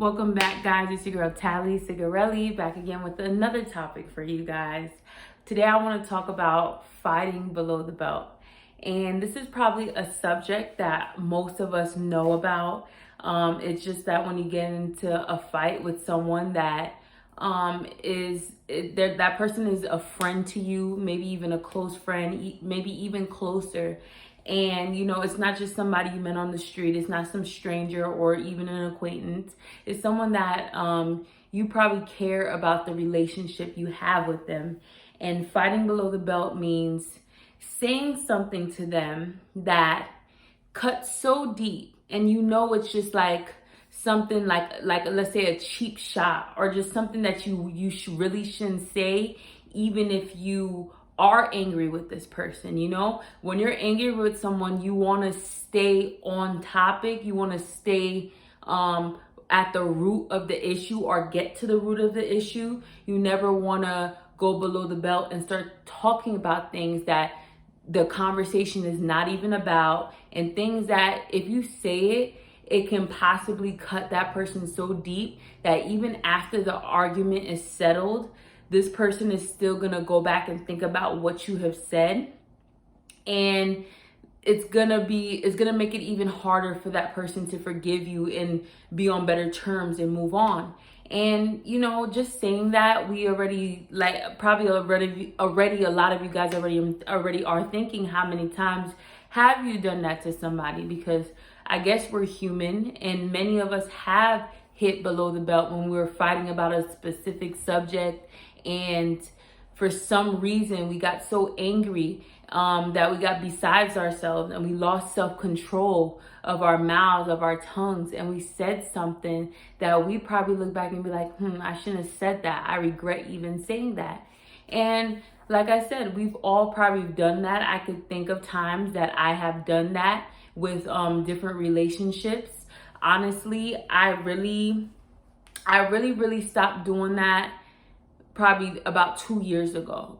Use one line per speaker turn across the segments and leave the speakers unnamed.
Welcome back, guys. It's your girl Tally Cigarelli back again with another topic for you guys. Today I want to talk about fighting below the belt. And this is probably a subject that most of us know about. It's just that when you get into a fight with someone that that person is a friend to you, maybe even a close friend, maybe even closer. And it's not just somebody you met on the street, it's not some stranger or even an acquaintance. It's someone that you probably care about the relationship you have with them. And fighting below the belt means saying something to them that cuts so deep, and it's just like something like let's say a cheap shot, or just something that really shouldn't say, even if you are angry with this person. When you're angry with someone, you want to stay on topic, you want to stay at the root of the issue, or get to the root of the issue. You never want to go below the belt and start talking about things that the conversation is not even about, and things that if you say it can possibly cut that person so deep that even after the argument is settled, this person is still gonna go back and think about what you have said, and it's gonna make it even harder for that person to forgive you and be on better terms and move on. And just saying that, we already, probably already a lot of you guys already are thinking, how many times have you done that to somebody? Because I guess we're human, and many of us have hit below the belt when we were fighting about a specific subject, and for some reason we got so angry that we got besides ourselves, and we lost self-control of our mouths, of our tongues, and we said something that we probably look back and be like, I shouldn't have said that. I regret even saying that. And like I said, we've all probably done that. I could think of times that I have done that with different relationships. Honestly, I really stopped doing that probably about 2 years ago.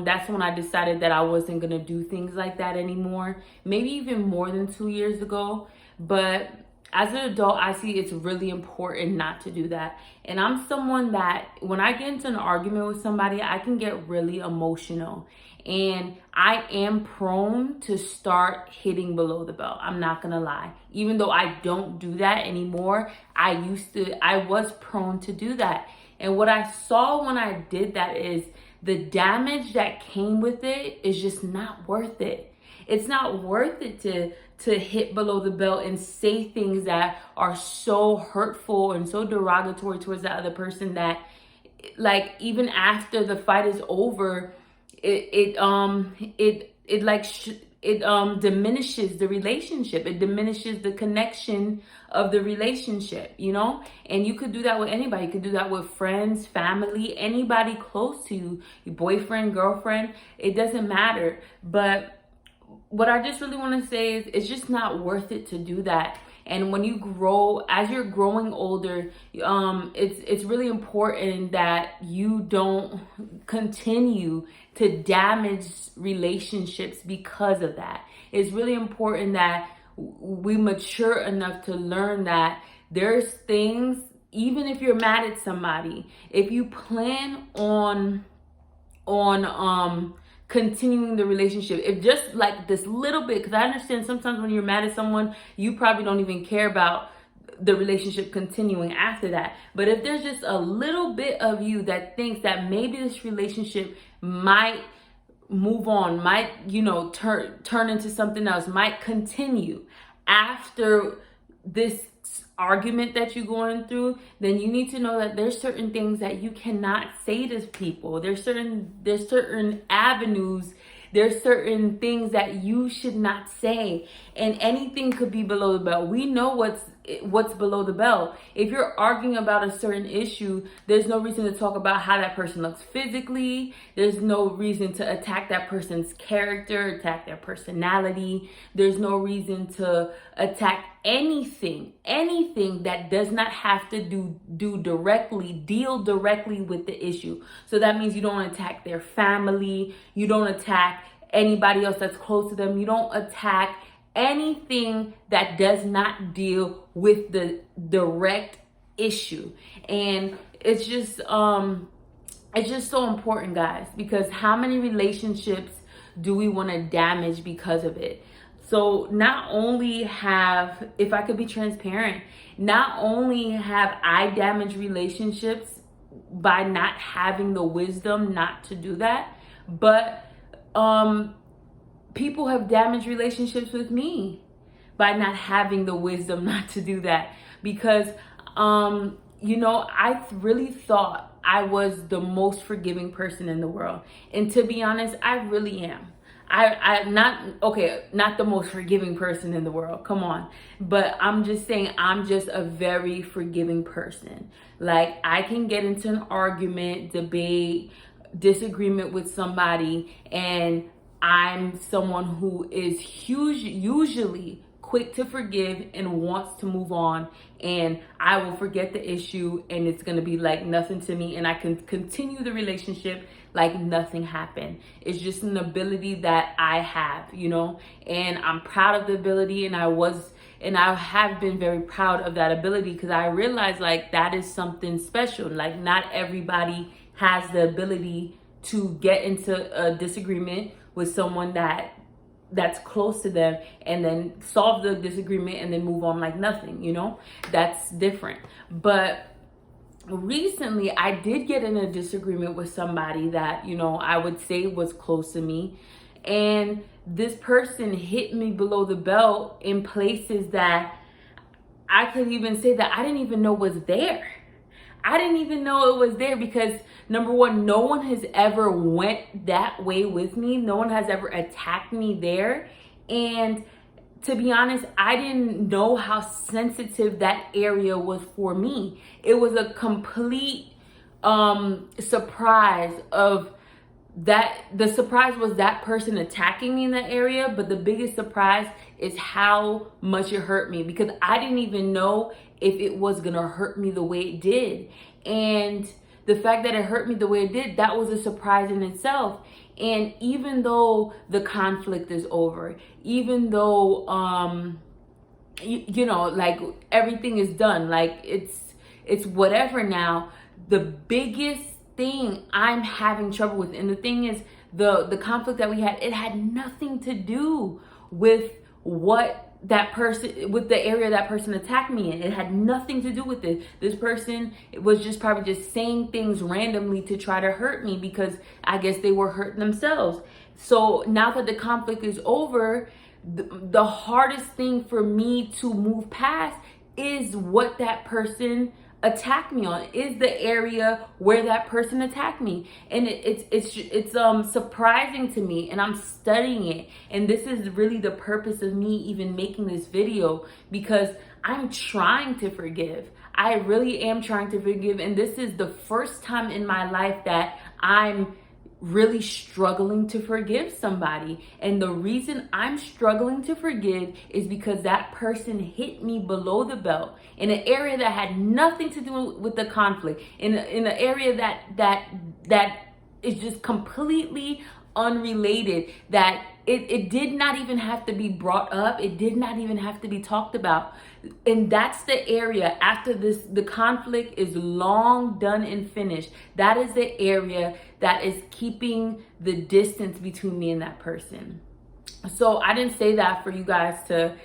That's when I decided that I wasn't gonna do things like that anymore. Maybe even more than 2 years ago. But as an adult, I see it's really important not to do that. And I'm someone that when I get into an argument with somebody, I can get really emotional. And I am prone to start hitting below the belt. I'm not gonna lie. Even though I don't do that anymore, I was prone to do that. And what I saw when I did that is the damage that came with it is just not worth it. It's not worth it to hit below the belt and say things that are so hurtful and so derogatory towards the other person that, like, even after the fight is over, it diminishes the relationship. It diminishes the connection of the relationship, and you could do that with anybody. You could do that with friends, family, anybody close to you, your boyfriend, girlfriend, it doesn't matter. But what I just really want to say is it's just not worth it to do that. And when you grow, as you're growing older, it's really important that you don't continue to damage relationships because of that. It's really important that we mature enough to learn that there's things, even if you're mad at somebody, if you plan on continuing the relationship, if just like this little bit, because I understand sometimes when you're mad at someone, you probably don't even care about the relationship continuing after that. But if there's just a little bit of you that thinks that maybe this relationship might move on, might turn into something else, might continue after this argument that you're going through, then you need to know that there's certain things that you cannot say to people. There's certain avenues, there's certain things that you should not say, and anything could be below the belt. We know what's below the belt. If you're arguing about a certain issue, there's no reason to talk about how that person looks physically. There's no reason to attack that person's character, attack their personality. There's no reason to attack anything that does not have to deal directly with the issue. So that means you don't attack their family, you don't attack anybody else that's close to them, you don't attack anything that does not deal with the direct issue. And it's just so important, guys, because how many relationships do we want to damage because of it? So not only have, if I could be transparent, not only have I damaged relationships by not having the wisdom not to do that, but people have damaged relationships with me by not having the wisdom not to do that. Because I really thought I was the most forgiving person in the world. And to be honest, I really am. I'm not the most forgiving person in the world. Come on. But I'm just saying I'm just a very forgiving person. Like, I can get into an argument, debate, disagreement with somebody, and I'm someone who is usually quick to forgive and wants to move on, and I will forget the issue and it's going to be like nothing to me, and I can continue the relationship like nothing happened. It's just an ability that I have, and I'm proud of the ability, and I have been very proud of that ability, because I realize like that is something special. Like, not everybody has the ability to get into a disagreement with someone that's close to them and then solve the disagreement and then move on like nothing. That's different. But recently I did get in a disagreement with somebody that, I would say was close to me, and this person hit me below the belt in places that I could even say that I didn't even know was there. I didn't even know it was there, because number one, no one has ever went that way with me. No one has ever attacked me there. And to be honest, I didn't know how sensitive that area was for me. It was a complete surprise of that. The surprise was that person attacking me in that area, but the biggest surprise is how much it hurt me, because I didn't even know if it was gonna hurt me the way it did. And the fact that it hurt me the way it did, that was a surprise in itself. And even though the conflict is over, even though like everything is done, like it's whatever now, the biggest thing I'm having trouble with, and the thing is, the conflict that we had, it had nothing to do with with the area that person attacked me in. It had nothing to do with it. This person was just probably just saying things randomly to try to hurt me, because I guess they were hurting themselves. So now that the conflict is over, the hardest thing for me to move past is what that person attacked me on, is the area where that person attacked me. And it's surprising to me, and I'm studying it, and this is really the purpose of me even making this video, because I'm trying to forgive. I really am trying to forgive, and this is the first time in my life that I'm really struggling to forgive somebody. And the reason I'm struggling to forgive is because that person hit me below the belt in an area that had nothing to do with the conflict, in an area that is just completely unrelated, that it did not even have to be brought up. It did not even have to be talked about. And that's the area, after the conflict is long done and finished, that is the area that is keeping the distance between me and that person. So I didn't say that for you guys to,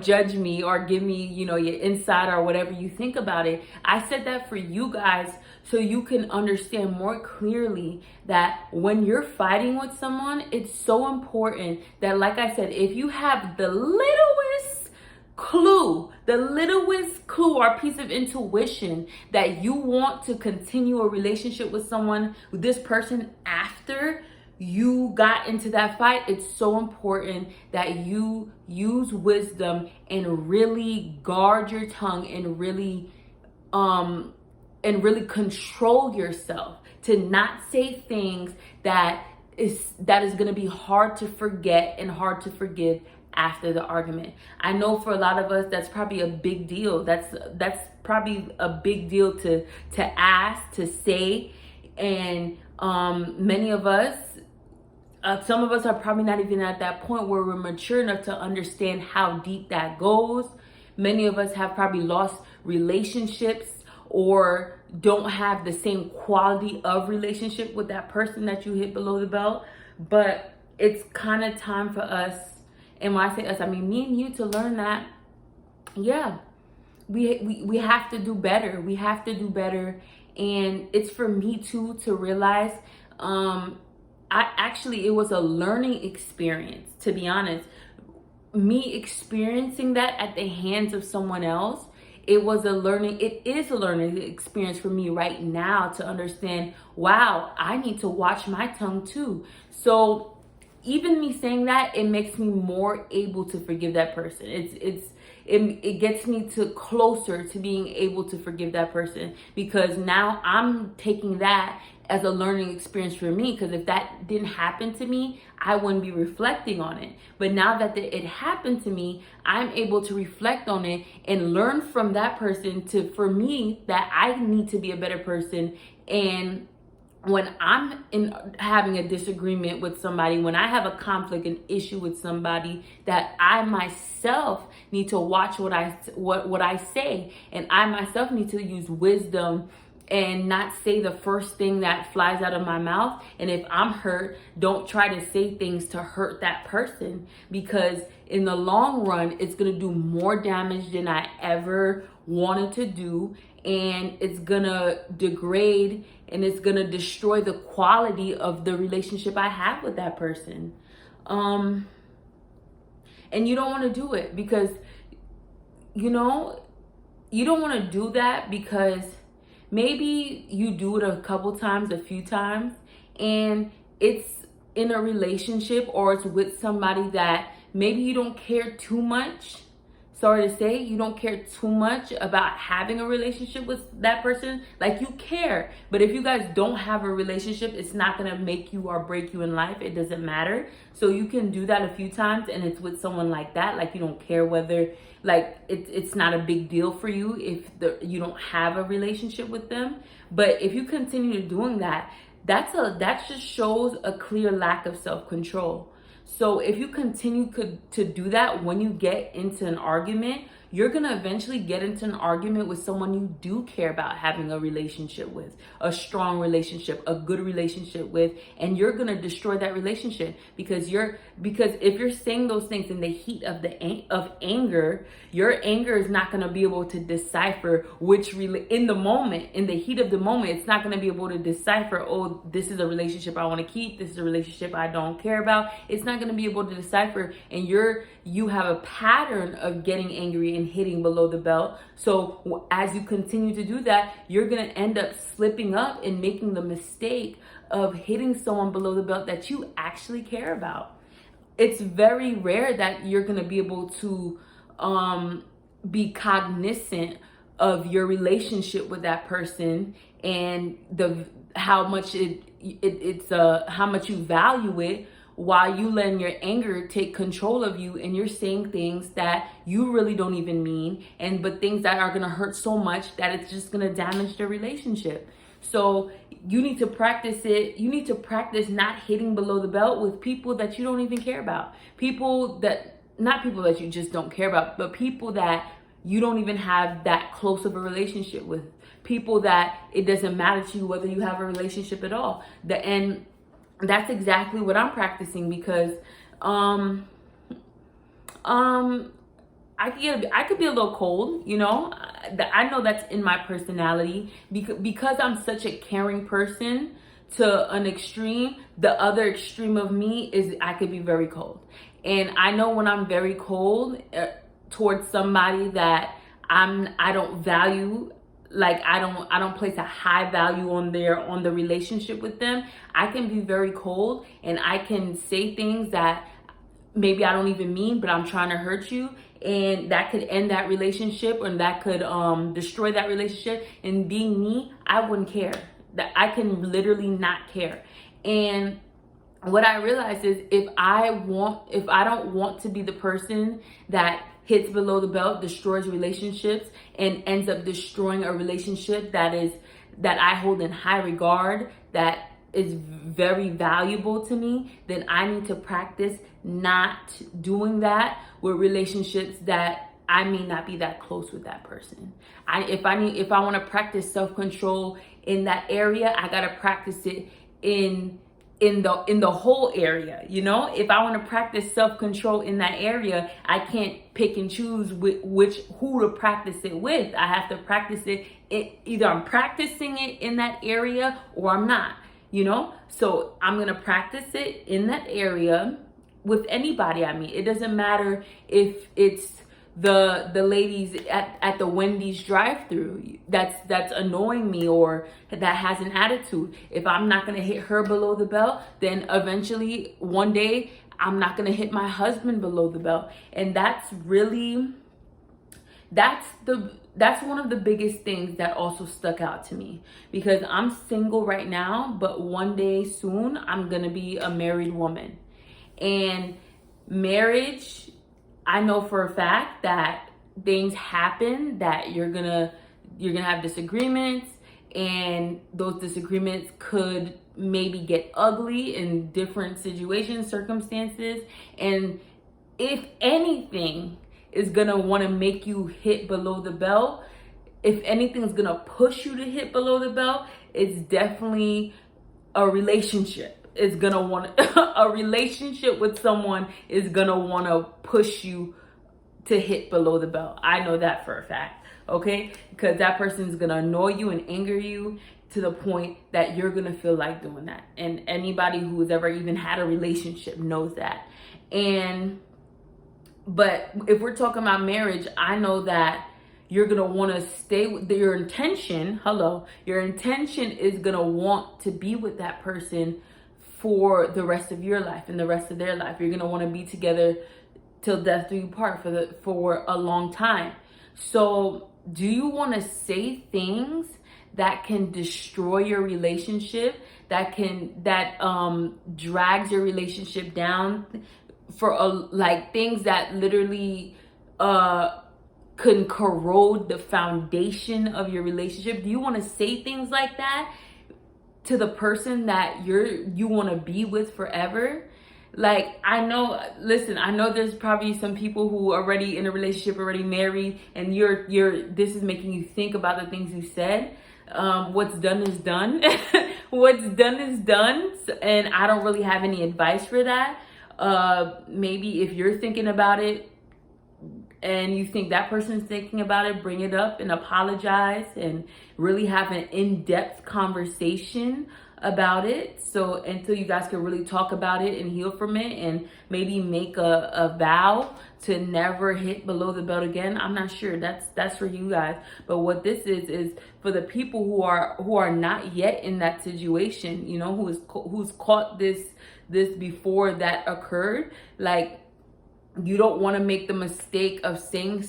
judge me or give me, your insight or whatever you think about it. I said that for you guys so you can understand more clearly that when you're fighting with someone, it's so important that, like I said, if you have the littlest clue or piece of intuition that you want to continue a relationship with someone, with this person, after you got into that fight, it's so important that you use wisdom and really guard your tongue and really control yourself to not say things that is going to be hard to forget and hard to forgive after the argument. I know for a lot of us, that's probably a big deal. That's probably a big deal to ask, to say. And many of us, some of us are probably not even at that point where we're mature enough to understand how deep that goes. Many of us have probably lost relationships or don't have the same quality of relationship with that person that you hit below the belt. But it's kind of time for us, and when I say us, I mean me and you, to learn that, yeah, we have to do better. We have to do better. And it's for me too to realize, it was a learning experience, to be honest. Me experiencing that at the hands of someone else, it is a learning experience for me right now to understand, wow, I need to watch my tongue too. So even me saying that, it makes me more able to forgive that person. It gets me to closer to being able to forgive that person, because now I'm taking that as a learning experience for me. Because if that didn't happen to me, I wouldn't be reflecting on it. But now that it happened to me, I'm able to reflect on it and learn from that person for me that I need to be a better person. And when I'm having a disagreement with somebody, when I have a conflict, an issue with somebody, that I myself need to watch what I say, and I myself need to use wisdom and not say the first thing that flies out of my mouth. And if I'm hurt, don't try to say things to hurt that person, because in the long run, it's going to do more damage than I ever wanted to do. And it's going to degrade and it's going to destroy the quality of the relationship I have with that person. And you don't want to do it because, you don't want to do that because maybe you do it a few times, and it's in a relationship or it's with somebody that maybe you don't care too much. Sorry to say, you don't care too much about having a relationship with that person. Like, you care, but if you guys don't have a relationship, it's not gonna make you or break you in life. It doesn't matter. So you can do that a few times, and it's with someone like that. Like, you don't care whether, like, it's not a big deal for you if you don't have a relationship with them. But if you continue doing that, that just shows a clear lack of self-control. So if you continue to do that, when you get into an argument, you're going to eventually get into an argument with someone you do care about having a relationship with, a strong relationship, a good relationship with, and you're going to destroy that relationship because if you're saying those things in the heat of anger, your anger is not going to be able to decipher in the heat of the moment, it's not going to be able to decipher, oh, this is a relationship I want to keep, this is a relationship I don't care about. It's not going to be able to decipher, and you have a pattern of getting angry and hitting below the belt. So as you continue to do that, you're going to end up slipping up and making the mistake of hitting someone below the belt that you actually care about. It's very rare that you're going to be able to be cognizant of your relationship with that person and how much how much you value it, while you letting your anger take control of you, and you're saying things that you really don't even mean, but things that are gonna hurt so much that it's just gonna damage the relationship. So you need to practice it. You need to practice not hitting below the belt with people that you don't even care about. Not people that you just don't care about, but people that you don't even have that close of a relationship with. People that it doesn't matter to you whether you have a relationship at all. That's exactly what I'm practicing, because I could be a little cold, I know that's in my personality, because I'm such a caring person to an extreme. The other extreme of me is I could be very cold. And I know when I'm very cold towards somebody that I don't value, like I don't place a high value on the relationship with them, I can be very cold and I can say things that maybe I don't even mean, but I'm trying to hurt you, and that could end that relationship, and that could destroy that relationship. And being me, I wouldn't care. That I can literally not care. And what I realized is if I don't want to be the person that hits below the belt, destroys relationships, and ends up destroying a relationship that I hold in high regard, that is very valuable to me, then I need to practice not doing that with relationships that I may not be that close with that person. If I want to practice self-control in that area, I got to practice it in the whole area. You know, if I want to practice self-control in that area, I can't pick and choose who to practice it with. I have to practice either I'm practicing it in that area or I'm not, you know. So I'm going to practice it in that area with anybody I meet. It doesn't matter if it's the ladies at the Wendy's drive-through that's annoying me or that has an attitude. If I'm not gonna hit her below the belt, then eventually one day I'm not gonna hit my husband below the belt. And that's one of the biggest things that also stuck out to me, because I'm single right now, but one day soon I'm gonna be a married woman. And marriage, I know for a fact that things happen, that you're gonna have disagreements, and those disagreements could maybe get ugly in different situations, circumstances. And if anything is gonna want to make you hit below the belt, if anything is gonna push you to hit below the belt, it's definitely a relationship. Is gonna want a relationship with someone is gonna want to push you to hit below the belt. I know that for a fact, okay? Because that person is gonna annoy you and anger you to the point that you're gonna feel like doing that. And anybody who has ever even had a relationship knows that. But if we're talking about marriage, I know that you're gonna want to stay with your intention. Your intention is gonna want to be with that person for the rest of your life and the rest of their life. You're gonna want to be together till death do you part for a long time. So do you want to say things that can destroy your relationship, that drags your relationship down, like things that literally can corrode the foundation of your relationship? Do you want to say things like that to the person that you want to be with forever? Like, I know there's probably some people who are already in a relationship, already married, and this is making you think about the things you said. What's done is done. What's done is done. And I don't really have any advice for that. Maybe if you're thinking about it and you think that person's thinking about it, bring it up and apologize and really have an in-depth conversation about it. So until you guys can really talk about it and heal from it, and maybe make a vow to never hit below the belt again. I'm not sure. That's for you guys. But what this is for the people who are not yet in that situation, you know, who's caught this before that occurred. Like, you don't want to make the mistake of saying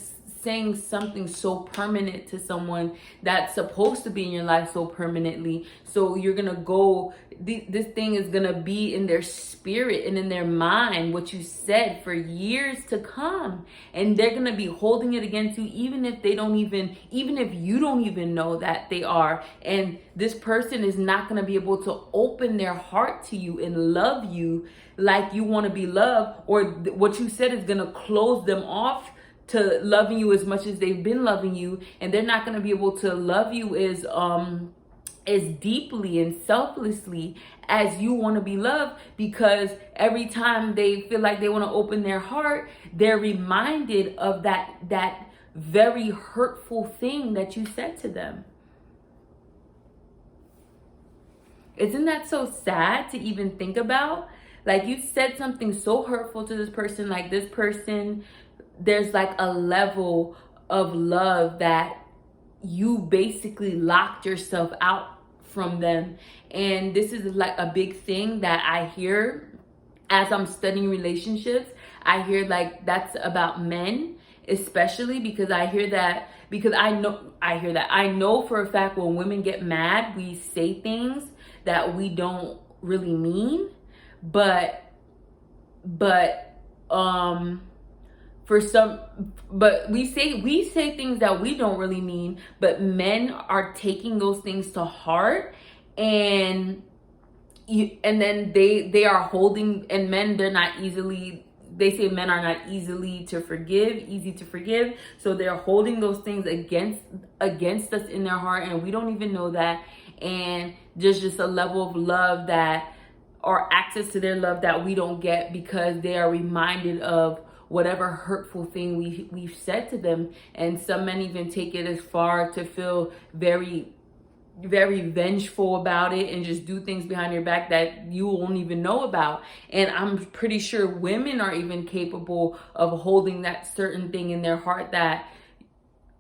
something so permanent to someone that's supposed to be in your life so permanently. So you're gonna go, this thing is gonna be in their spirit and in their mind, what you said for years to come, and they're gonna be holding it against you, even if you don't even know that they are. And this person is not gonna be able to open their heart to you and love you like you want to be loved, or what you said is gonna close them off to loving you as much as they've been loving you, and they're not going to be able to love you as deeply and selflessly as you want to be loved, because every time they feel like they want to open their heart, they're reminded of that very hurtful thing that you said to them. Isn't that so sad to even think about? Like, you said something so hurtful to this person, like this person, there's like a level of love that you basically locked yourself out from them. And this is like a big thing that I hear as I'm studying relationships. I hear like that's about men, especially because I hear that I know for a fact when women get mad, we say things that we don't really mean, but we say things that we don't really mean, but men are taking those things to heart, and then they are holding, and men, they're not easily they say men are not easy to forgive. So they're holding those things against us in their heart, and we don't even know that. And there's just a level of love that, or access to their love, that we don't get because they are reminded of whatever hurtful thing we've said to them. And some men even take it as far to feel very, very vengeful about it and just do things behind your back that you won't even know about. And I'm pretty sure women are even capable of holding that certain thing in their heart that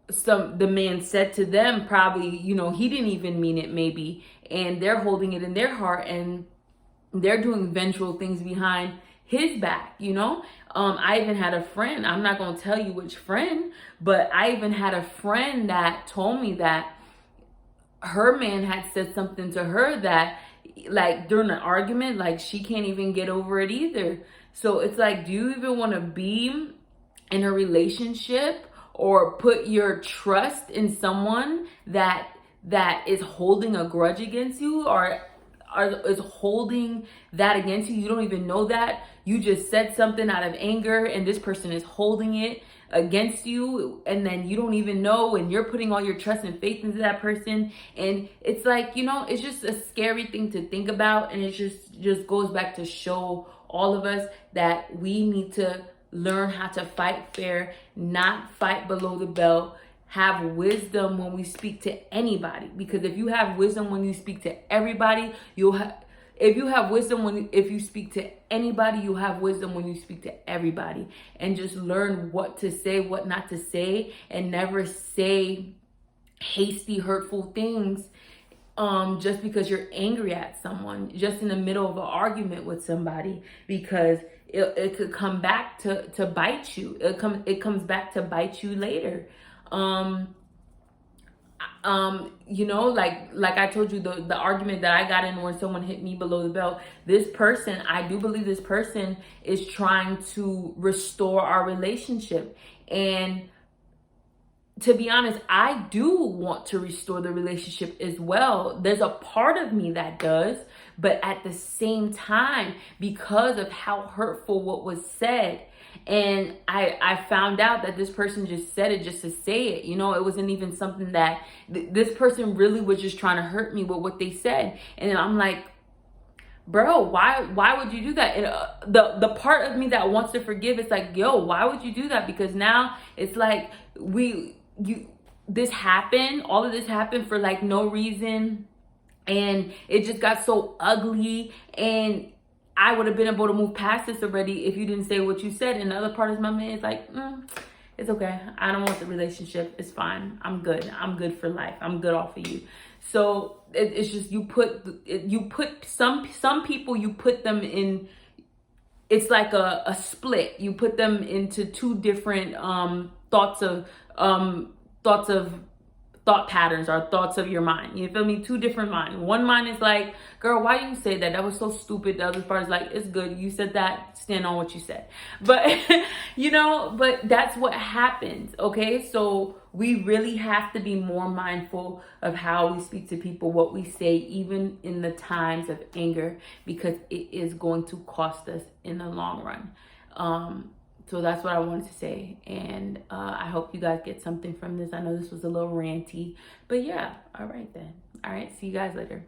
the man said to them. Probably, he didn't even mean it, maybe, and they're holding it in their heart, and they're doing vengeful things behind his back. I even had a friend, I'm not going to tell you which friend, but I even had a friend that told me that her man had said something to her that, like, during an argument, like, she can't even get over it either. So it's like, do you even want to be in a relationship or put your trust in someone that is holding a grudge against you, or is holding that against you? You don't even know that. You just said something out of anger, and this person is holding it against you, and then you don't even know, and you're putting all your trust and faith into that person. And it's like, it's just a scary thing to think about. And it just goes back to show all of us that we need to learn how to fight fair, not fight below the belt. Have wisdom when we speak to anybody, because if you have wisdom when you speak to everybody, if you speak to anybody, you have wisdom when you speak to everybody. And just learn what to say, what not to say, and never say hasty, hurtful things just because you're angry at someone, just in the middle of an argument with somebody, because it could come back to bite you. It comes back to bite you later. Like I told you, the argument that I got in when someone hit me below the belt, this person, I do believe this person is trying to restore our relationship. And to be honest, I do want to restore the relationship as well. There's a part of me that does, but at the same time, because of how hurtful what was said, and I found out that this person just said it just to say it. It wasn't even something that this person really was just trying to hurt me with what they said. And I'm like, bro, why would you do that? And the part of me that wants to forgive, it's like, yo, why would you do that? Because now it's like this happened, all of this happened for like no reason, and it just got so ugly. And I would have been able to move past this already if you didn't say what you said. And the other part of my man is like, it's okay. I don't want the relationship. It's fine. I'm good. I'm good for life. I'm good off of you. So it's just, you put some people, you put them in, it's like a split. You put them into two different thought patterns, or thoughts of your mind. You feel me? Two different minds. One mind is like, girl, why you say that? That was so stupid. The other part is like, it's good. You said that. Stand on what you said. But, but that's what happens. Okay. So we really have to be more mindful of how we speak to people, what we say, even in the times of anger, because it is going to cost us in the long run. So that's what I wanted to say. And I hope you guys get something from this. I know this was a little ranty, but yeah. All right then. All right. See you guys later.